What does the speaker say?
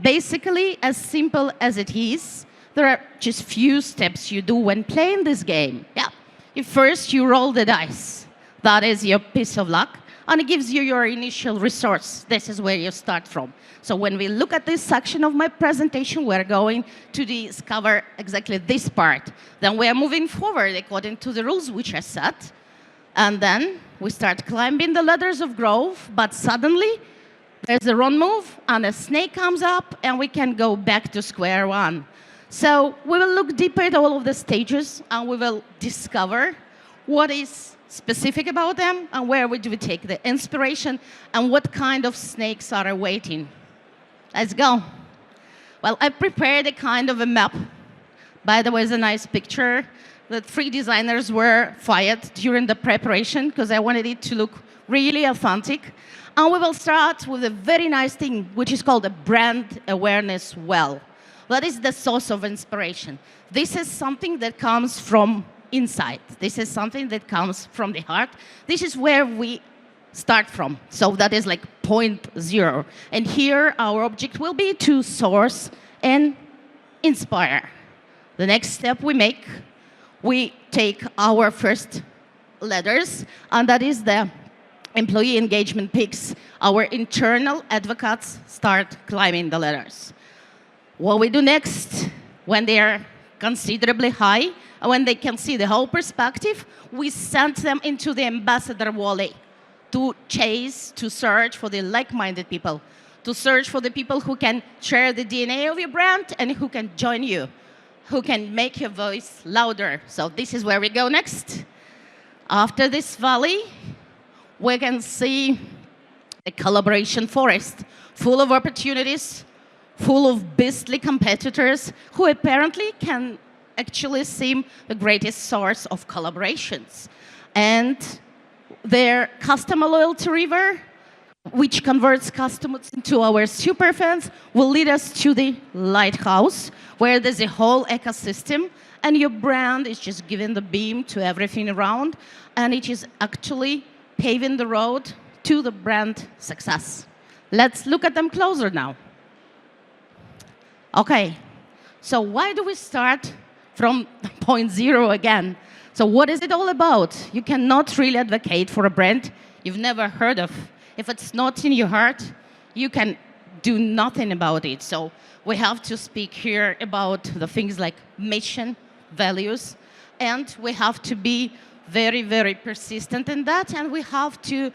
basically, as simple as it is, there are just few steps you do when playing this game. Yeah. First, you roll the dice. That is your piece of luck, and it gives you your initial resource. This is where you start from. So when we look at this section of my presentation, we're going to discover exactly this part. Then we are moving forward according to the rules which are set. And then we start climbing the ladders of growth, but suddenly there's a wrong move, and a snake comes up, and we can go back to square one. So we will look deeper at all of the stages, and we will discover what is specific about them, and where do we take the inspiration, and what kind of snakes are awaiting. Let's go. Well, I prepared a kind of a map. By the way, it's a nice picture. The 3 designers were fired during the preparation because I wanted it to look really authentic. And we will start with a very nice thing, which is called a brand awareness well. That is the source of inspiration. This is something that comes from inside. This is something that comes from the heart. This is where we start from. So that is like point 0. And here our object will be to source and inspire. The next step we make, we take our first ladders, and that is the employee engagement peaks. Our internal advocates start climbing the ladders. What we do next, when they are considerably high, and when they can see the whole perspective, we send them into the ambassador valley to chase, to search for the like-minded people, to search for the people who can share the DNA of your brand and who can join you, who can make your voice louder. So this is where we go next. After this valley, we can see a collaboration forest full of opportunities, full of beastly competitors who apparently can actually seem the greatest source of collaborations. And their customer loyalty river, which converts customers into our superfans, will lead us to the lighthouse, where there's a whole ecosystem, and your brand is just giving the beam to everything around, and it is actually paving the road to the brand success. Let's look at them closer now. Okay, so why do we start from point 0 again? So what is it all about? You cannot really advocate for a brand you've never heard of. If it's not in your heart, you can do nothing about it. So we have to speak here about the things like mission, values, and we have to be very, very persistent in that, and we have to